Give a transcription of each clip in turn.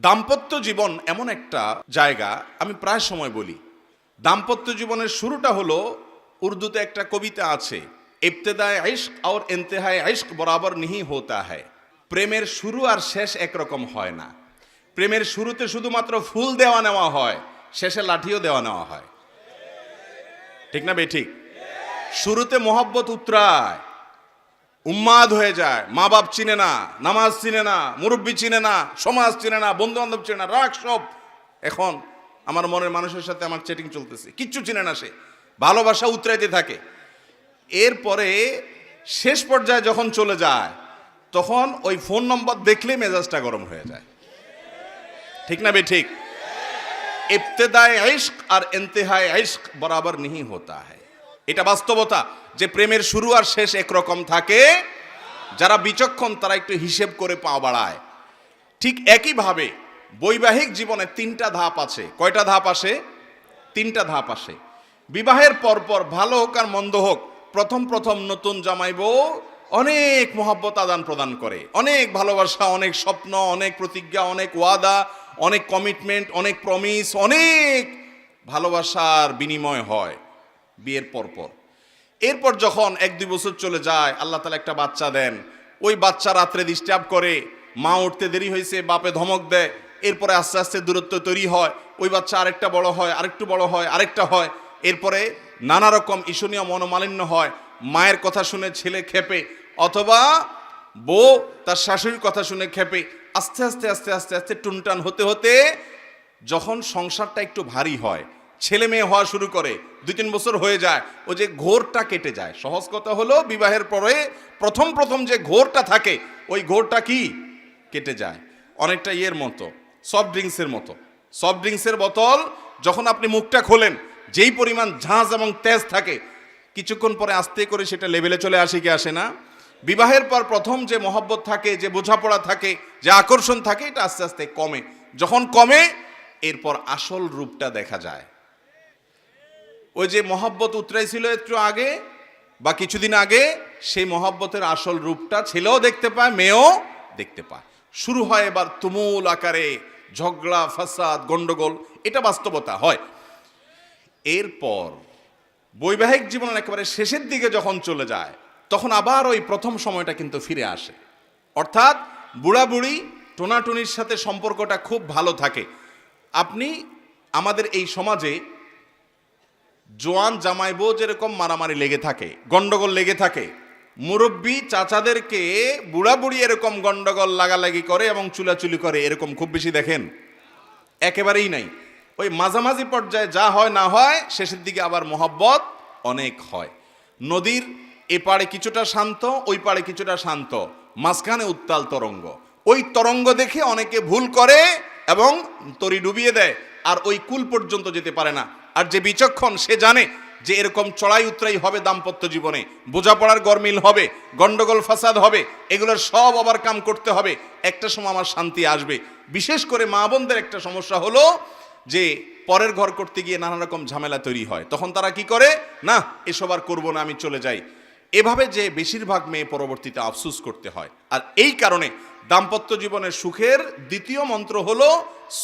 দাম্পত্য জীবন এমন একটা জায়গা, আমি প্রায় সময় বলি, দাম্পত্য জীবনের শুরুটা হলো, উর্দুতে একটা কবিতা আছে, ইবতেদায়ে ইশক আর ইন্তেহায়ে ইশক বরাবর নিহি হোতা হ্যায়। প্রেমের শুরু আর শেষ একরকম হয় না। প্রেমের শুরুতে শুধুমাত্র ফুল দেওয়া নেওয়া হয়, শেষে লাঠিও দেওয়া নেওয়া হয়। ঠিক না বেঠিক? শুরুতে মোহব্বত উতরায়, উন্মাদ হয়ে যায়, মা বাপ চিনে না, নামাজ চিনে না, মুরব্বী চিনে না, সমাজ চিনে না, বন্ধু বান্ধব চিনে না, রাগ সব। এখন আমার মনের মানুষের সাথে আমার চ্যাটিং চলতেছে, কিচ্ছু চিনে না, সে ভালোবাসা উতরাইতে থাকে। এরপরে শেষ পর্যায়ে যখন চলে যায়, তখন ওই ফোন নম্বর দেখলে মেজাজটা গরম হয়ে যায়। ঠিক না বেঠিক? ইবতেদায়ে ইশক আর ইন্তেহায়ে ইশক বরাবর নিহি হোতা হ্যায়। এটা বাস্তবতা যে প্রেমের শুরু আর শেষ একরকম থাকে। যারা বিচক্ষণ তারা একটু হিসেব করে পা বাড়ায়। ঠিক একইভাবে বৈবাহিক জীবনে তিনটা ধাপ আছে। কয়টা ধাপ আসে? তিনটা ধাপ আসে। বিবাহের পরপর ভালো হোক আর মন্দ হোক, প্রথম প্রথম নতুন জামাই বউ অনেক মহব্বত আদান প্রদান করে, অনেক ভালোবাসা, অনেক স্বপ্ন, অনেক প্রতিজ্ঞা, অনেক ওয়াদা, অনেক কমিটমেন্ট, অনেক প্রমিস, অনেক ভালোবাসার বিনিময় হয় বিয়ের পরপর। এরপর যখন 1-2 বছর চলে যায়, আল্লাহ তাআলা একটা বাচ্চা দেন। ওই বাচ্চা রাত্রে ডিস্টার্ব করে, মা উঠতে দেরি হয়েছে, বাপে ধমক দেয়। এরপরে আস্তে আস্তে দূরত্ব তৈরি হয়, ওই বাচ্চা আরেকটা বড় হয়, আরেকটু বড় হয়, আরেকটা হয়। এরপরে নানা রকম ঈর্ষণীয় মনোমালিন্য হয়। মায়ের কথা শুনে ছেলে খেপে, অথবা বউ তার শাশুড়ির কথা শুনে খেপে। আস্তে আস্তে আস্তে আস্তে আস্তে টুনটান হতে হতে যখন সংসারটা একটু ভারী হয়, ছেলে মেয়ে হওয়া শুরু করে, 2-3 বছর হয়ে যায়, ও যে ঘোরটা কেটে যায়। সহজ কথা হলো, বিবাহের পরে প্রথম প্রথম যে ঘোরটা থাকে, ওই ঘোরটা কি কেটে যায়। অনেকটা ইয়ের মতো, সফট ড্রিঙ্কসের মতো। সফট ড্রিঙ্কসের বোতল যখন আপনি মুখটা খোলেন, যেই পরিমাণ ঝাঁজ এবং তেজ থাকে, কিছুক্ষণ পরে আস্তে করে সেটা লেভেলে চলে আসে কি আসে না? বিবাহের পর প্রথম যে মহব্বত থাকে, যে বোঝাপড়া থাকে, যে আকর্ষণ থাকে, এটা আস্তে আস্তে কমে। যখন কমে, এরপর আসল রূপটা দেখা যায়। ওই যে মহব্বত উতরাইছিল একটু আগে বা কিছুদিন আগে, সেই মহব্বতের আসল রূপটা ছেলেও দেখতে পায়, মেয়েও দেখতে পায়। শুরু হয় এবার তুমুল আকারে ঝগড়া, ফাসাদ, গন্ডগোল। এটা বাস্তবতা হয়। এরপর বৈবাহিক জীবনের একেবারে শেষের দিকে যখন চলে যায়, তখন আবার ওই প্রথম সময়টা কিন্তু ফিরে আসে। অর্থাৎ বুড়া বুড়ি টোনাটুনির সাথে সম্পর্কটা খুব ভালো থাকে। আপনি আমাদের এই সমাজে জোয়ান জামাই বউ যেরকম মারামারি লেগে থাকে, গন্ডগোল লেগে থাকে, মুরব্বী চাচাদেরকে বুড়া বুড়ি এরকম গন্ডগোল লাগালাগি করে এবং চুলাচুলি করে, এরকম খুব বেশি দেখেন? একেবারেই নাই। ওই মাঝামাঝি পর্যায়ে যা হয় না হয়, শেষের দিকে আবার মহব্বত অনেক হয়। নদীর এপারে কিছুটা শান্ত, ওই পারে কিছুটা শান্ত, মাঝখানে উত্তাল তরঙ্গ। ওই তরঙ্গ দেখে অনেকে ভুল করে এবং তরি ডুবিয়ে দেয়, আর ওই কুল পর্যন্ত যেতে পারে না। আর যে বিচক্ষণ, সে জানে যে এরকম চড়াই উতরাই হবে দাম্পত্য জীবনে, বোঝাপড়ার গরমিল হবে, গন্ডগোল ফাসাদ হবে, এগুলোর সব ওভারকাম করতে হবে। একটা সময় আমার শান্তি আসবে। বিশেষ করে মা বোনদের একটা সমস্যা হলো যে পরের ঘর করতে গিয়ে নানা রকম ঝামেলা তৈরি হয়। তখন তারা কি করে, না এসব আর করবো না, আমি চলে যাই। এভাবে যে বেশিরভাগ মেয়ে পরবর্তীতে আফসোস করতে হয়। আর এই কারণে দাম্পত্য জীবনের সুখের দ্বিতীয় মন্ত্র হলো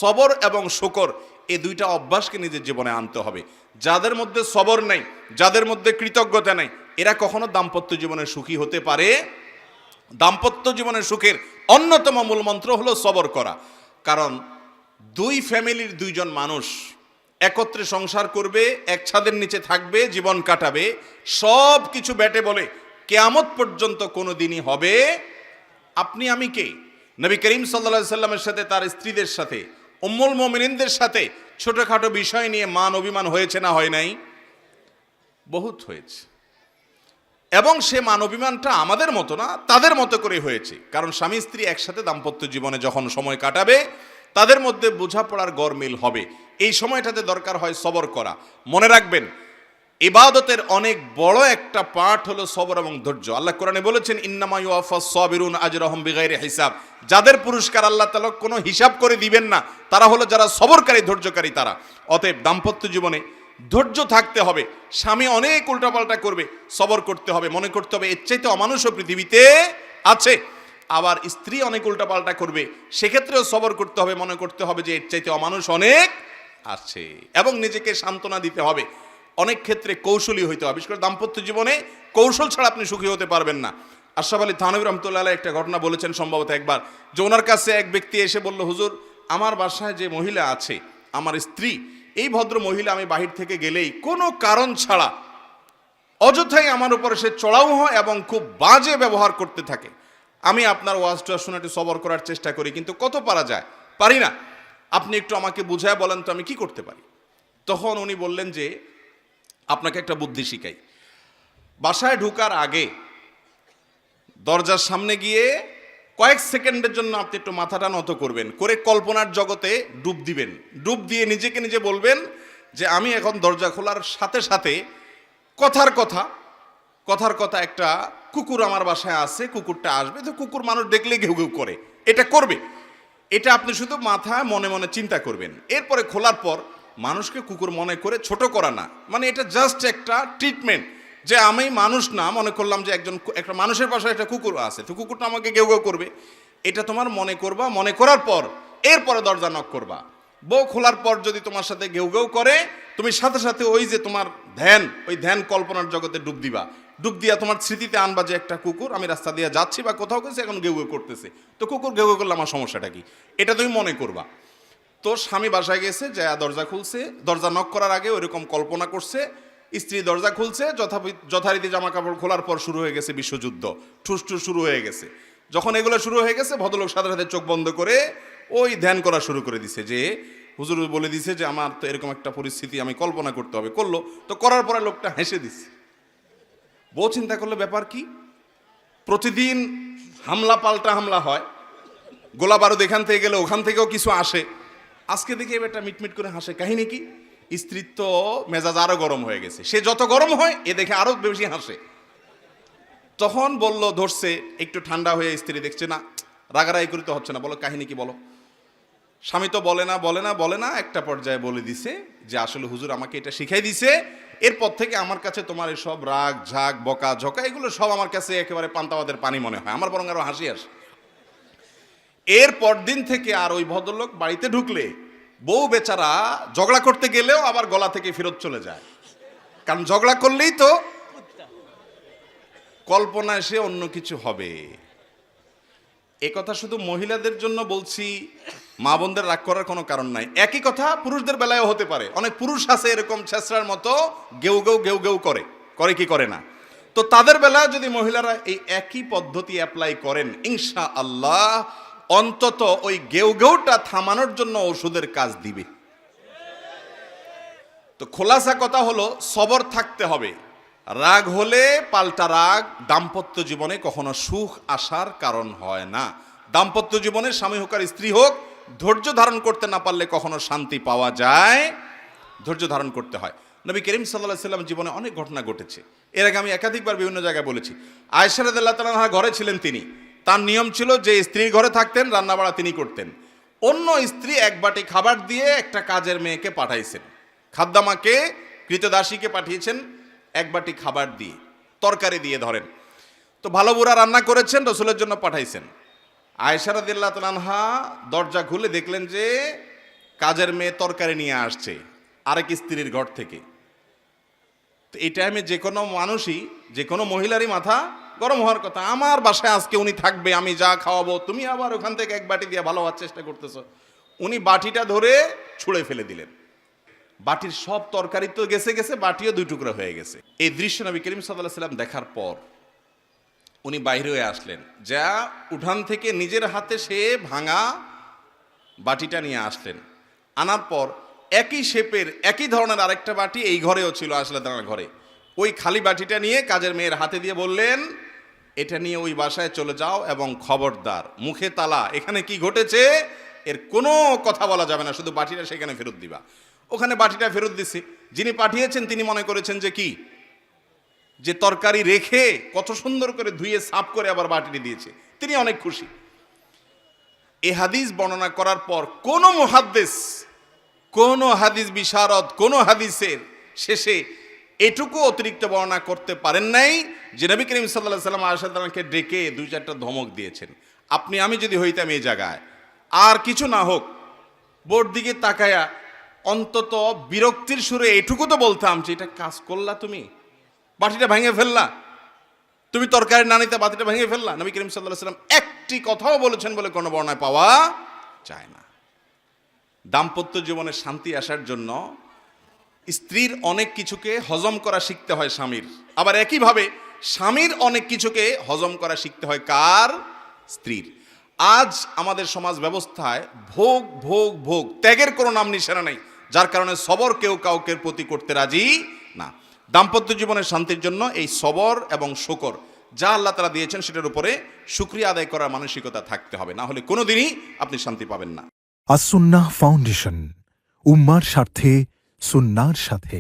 সবর এবং শুকর। এই দুইটা অভ্যাসকে নিজের জীবনে আনতে হবে। যাদের মধ্যে সবর নেই, যাদের মধ্যে কৃতজ্ঞতা নেই, এরা কখনো দাম্পত্য জীবনে সুখী হতে পারে? দাম্পত্য জীবনের সুখের অন্যতম মূল মন্ত্র হলো সবর করা। কারণ দুই ফ্যামিলির দুইজন মানুষ একত্রে সংসার করবে, এক ছাদের নিচে থাকবে, জীবন কাটাবে, সব কিছু ব্যাটে বলে কিয়ামত পর্যন্ত কোনো দিনই হবে। আপনি আমি কে? নবী করিম সাল্লাল্লাহু আলাইহি সাল্লামের সাথে, তার স্ত্রীদের সাথে, উম্মুল মুমিনিনদের সাথে ছোটখাটো বিষয় নিয়ে মান অভিমান হয়েছে না হয় নাই? বহুত হয়েছে। এবং সে মান অভিমানটা আমাদের মতো না, তাদের মতো করে হয়েছে। কারণ স্বামী স্ত্রী একসাথে দাম্পত্য জীবনে যখন সময় কাটাবে, তাদের মধ্যে বোঝাপড়ার গরমিল হবে। এই সময়টাতে দরকার হয় সবর করা। মনে রাখবেন, ইবাদতের অনেক বড় একটা পার্ট হলো সবর এবং ধৈর্য। আল্লাহ কোরআনে বলেছেন, ইন্নামা ইউওয়াফাস সাবিরুন আজরাহুম বিগাইরি হিসাব। যাদের পুরস্কার আল্লাহ তাআলা কোনো হিসাব করে দিবেন না, তারা হলো যারা সবরকারী, ধৈর্যকারী তারা। অতএব দাম্পত্য জীবনে ধৈর্য থাকতে হবে। স্বামী অনেক উল্টাপাল্টা করবে, সবর করতে হবে। মনে করতে হবে এর চাইতে অমানুষও পৃথিবীতে আছে। আবার স্ত্রী অনেক উল্টাপাল্টা করবে, সেক্ষেত্রেও সবর করতে হবে, মনে করতে হবে যে এর চাইতে অমানুষ অনেক আছে, এবং নিজেকে সান্ত্বনা দিতে হবে। অনেক ক্ষেত্রে কৌশলী হইতে হবে, বিশেষ করে দাম্পত্য জীবনে কৌশল ছাড়া আপনি সুখী হতে পারবেন না। আশরাফ আলী থানভী রহমতুল্লাহ আলাইহি একটা ঘটনা বলেছেন সম্ভবত একবার, যে ওনার কাছে এক ব্যক্তি এসে বলল, হুজুর আমার বাসায় যে মহিলা আছে আমার স্ত্রী, এই ভদ্র মহিলা আমি বাহির থেকে গেলেই কোনো কারণ ছাড়া অযথাই আমার উপরে সে চড়াও হয় এবং খুব বাজে ব্যবহার করতে থাকে। আমি আপনার ওয়াজটা শুনে একটু সবর করার চেষ্টা করি, কিন্তু কত পারা যায়, পারি না। আপনি একটু আমাকে বুঝায় বলেন তো আমি কি করতে পারি। তখন উনি বললেন যে আপনাকে একটা বুদ্ধি শিখাই, বাসায় ঢোকার আগে দরজার সামনে গিয়ে কয়েক সেকেন্ডের জন্য আপনি একটু মাথাটা নত করবেন, করে কল্পনার জগতে ডুব দিবেন। ডুব দিয়ে নিজেকে নিজে বলবেন যে আমি এখন দরজা খোলার সাথে সাথে কথার কথা একটা কুকুর আমার বাসায় আছে, কুকুরটা আসবে, তো কুকুর মানুষ দেখলে ঘেউ ঘেউ করে, এটা করবে। এটা আপনি শুধু মাথায় মনে মনে চিন্তা করবেন। এরপরে খোলার পর মানুষকে কুকুর মনে করে ছোট করা না, মানে এটা জাস্ট একটা ট্রিটমেন্ট, যে আমি মানুষ না, মনে করলাম যে একটা মানুষের পাশে একটা কুকুর আছে, তো কুকুরটা আমাকে ঘেউ ঘেউ করবে, এটা তোমার মনে করবা। মনে করার পর এরপরে দরজা নক করবা। বউ খোলার পর যদি তোমার সাথে ঘেউ ঘেউ করে, তুমি সাথে সাথে ওই যে তোমার ধ্যান কল্পনার জগতে ডুব দিবা। ডুব দিয়া তোমার স্মৃতিতে আনবা যে একটা কুকুর, আমি রাস্তা দিয়ে যাচ্ছি বা কোথাও গেছে, এখন ঘেউ ঘেউ করতেছে, তো কুকুর ঘেউ ঘেউ করলে আমার সমস্যাটা কি, এটা তুমি মনে করবা। তো স্বামী বাসায় গেছে, যা দরজা খুলছে, দরজা নক করার আগে ওইরকম কল্পনা করছে, স্ত্রী দরজা খুলছে, যথারীতি জামা কাপড় খোলার পর শুরু হয়ে গেছে বিশ্বযুদ্ধ, ঠুস শুরু হয়ে গেছে। যখন এগুলো শুরু হয়ে গেছে, ভদ্রলোক সাথে সাথে চোখ বন্ধ করে ওই ধ্যান করা শুরু করে দিছে, যে হুজুর বলে দিছে যে আমার তো এরকম একটা পরিস্থিতি আমি কল্পনা করতে হবে। করলো, তো করার পরে লোকটা হেসে দিচ্ছে। বউ চিন্তা করলে ব্যাপার কি, প্রতিদিন হামলা পাল্টা হামলা হয়, গোলা বারুদ এখান থেকে গেলে ওখান থেকেও কিছু আসে, আজকে দেখি এটা মিটমিট করে হাসে, কাহিনী কি? স্ত্রীর তো মেজাজ আরো গরম হয়ে গেছে, সে যত গরম হয় এ দেখে আরো বেশি হাসে। তখন বলল, ধরছে একটু ঠান্ডা হয়ে, স্ত্রী দেখছে না রাগারাগি করতে হচ্ছে না, বলো কাহিনী কি বলো। স্বামী তো বলে না, একটা পর্যায়ে বলে দিছে যে আসলে হুজুর আমাকে এটা শিখাই দিছে, এরপর থেকে আমার কাছে তোমার সব রাগ ঝাগ বকা ঝকা এগুলো সব আমার কাছে একেবারে পান্তাবাদের পানি মনে হয়, আমার বরং আরো হাসি আসে। এর পর দিন থেকে আর ওই ভদ্রলোক বাড়িতে ঢুকলে বউ বেচারা ঝগড়া করতে গেলেও আবার গলা থেকে ফেরত চলে যায়, কারণ ঝগড়া করলেই তো কল্পনায় সে অন্য কিছু হবে। এ কথা শুধু মহিলাদের জন্য বলছি, মা বোনদের রাগ করার কোনো কারণ নাই। একই কথা পুরুষদের বেলায়ও হতে পারে, অনেক পুরুষ আছে এরকম ছেঁচড়ার মতো গেউ গেউ করে কি করে না, তো তাদের বেলায় যদি মহিলারা এই একই পদ্ধতি অ্যাপ্লাই করেন, ইনশাআল্লাহ অন্তত ওই গেউটা থামানোর জন্য ওষুধের কাজ দিবে। তো খোলাসা কথা হলো, সবর থাকতে হবে। রাগ হলে পাল্টা রাগ দাম্পত্য জীবনে কখনো সুখ আসার কারণ হয় না। দাম্পত্য জীবনে স্বামী হোক আর স্ত্রী হোক, ধৈর্য ধারণ করতে না পারলে কখনো শান্তি পাওয়া যায়, ধৈর্য ধারণ করতে হয়। নবী করিম সাল্লাল্লাহু আলাইহি ওয়াসাল্লাম জীবনে অনেক ঘটনা ঘটেছে, এর আগে আমি একাধিকবার বিভিন্ন জায়গায় বলেছি। আয়েশা রাদিয়াল্লাহু তাআলা আনহা ঘরে ছিলেন, তিনি, তার নিয়ম ছিল যে স্ত্রীর ঘরে থাকতেন, রান্নাবাড়া তিনি করতেন। অন্য স্ত্রী এক বাটি খাবার দিয়ে একটা কাজের মেয়েকে পাঠাইছেন, খাদ্দামাকে কৃতদাসীকে পাঠিয়েছেন এক বাটি খাবার দিয়ে, তরকারি দিয়ে ধরেন। তো ভালো বুড়া রান্না করেছেন, রসুলের জন্য পাঠাইছেন। আয়েশা রাদিয়াল্লাহু তাআলা আনহা দরজা খুলে দেখলেন যে কাজের মেয়ে তরকারি নিয়ে আসছে আরেক স্ত্রীর ঘর থেকে। তো এই টাইমে যে কোনো মানুষই, যে কোনো মহিলারই মাথা গরম হওয়ার কথা, আমার বাসায় আজকে উনি থাকবে, আমি যা খাওয়াবো, তুমি আবার ওখান থেকে এক বাটি দিয়ে ভালো হওয়ার চেষ্টা করতেছো। উনি বাটিটা ধরে ছুঁড়ে ফেলে দিলেন, বাটির সব তরকারি তো গেছে, বাটিও দুই টুকরা হয়ে গেছে। এই দৃশ্য নবী করিম সাল্লাল্লাহু আলাইহি ওয়াসাল্লাম দেখার পর উনি বাইরে হয়ে আসলেন, যা উঠান থেকে নিজের হাতে সে ভাঙা বাটিটা নিয়ে আসলেন। আনার পর একই শেপের একই ধরনের আরেকটা বাটি এই ঘরেও ছিল, আসলে তার ঘরে, ওই খালি বাটিটা নিয়ে কাজের মেয়ের হাতে দিয়ে বললেন, এটা নিয়ে ওই বাসায় চলে যাও এবং খবরদার মুখে তালা, এখানে কি ঘটেছে এর কোনো কথা বলা যাবে না, শুধু বাটিটা সেখানে ফেরত দিবা। ওখানে বাটিটা ফেরত দিছি, যিনি পাঠিয়েছেন তিনি মনে করেছেন যে কি, যে তরকারি রেখে কত সুন্দর করে ধুয়ে সাফ করে আবার বাটিটি দিয়েছে, তিনি অনেক খুশি। এই হাদিস বর্ণনা করার পর কোনো মুহাদ্দিস, কোনো হাদিস বিশারদ, কোনো হাদিসের শেষে এটুকু অতিরিক্ত বর্ণনা করতে পারেন নাই যে নবী করিম সাল্লাল্লাহু আলাইহি ওয়াসাল্লাম আয়েশা রাদিয়াল্লাহু আনহাকে ডেকে দুই চারটা ধমক দিয়েছেন। আপনি আমি যদি হইতাম এই জায়গায়, আর কিছু না হোক বোর্ড দিকে তাকায়া অন্তত বিরক্তির সুরে এটুকু তো বলতাম যে এটা কাজ করলা, তুমি বাটিটা ভেঙে ফেললা, তুমি তরকারি না নিতে বাটিটা ভেঙে ফেললা। নবী করিম সাল্লাল্লাহু আলাইহি ওয়াসাল্লাম একটি কথাও বলেছেন বলে কোনো বর্ণনায় পাওয়া যায় না। দাম্পত্য জীবনে শান্তি আসার জন্য স্ত্রীর অনেক কিছুকে হজম করা শিখতে হয় স্বামীর, আবার একইভাবে স্বামীর অনেক কিছুকে হজম করা শিখতে হয় কার? স্ত্রীর। আজ আমাদের সমাজ ব্যবস্থায় ভোগ ভোগ ভোগ, ত্যাগের কোনো নাম নিশানা নেই, যার কারণে সবর কেউ কাউকে প্রতি করতে রাজি না। দাম্পত্য জীবনের শান্তির জন্য এই সবর এবং শুকর যা আল্লাহ তাআলা দিয়েছেন সেটার উপরে শুকরিয়া আদায় করার মানসিকতা থাকতে হবে, না হলে কোনোদিনই আপনি শান্তি পাবেন না। আসুন্নাহ ফাউন্ডেশন, উম্মার স্বার্থে সুন্নাহর সাথে।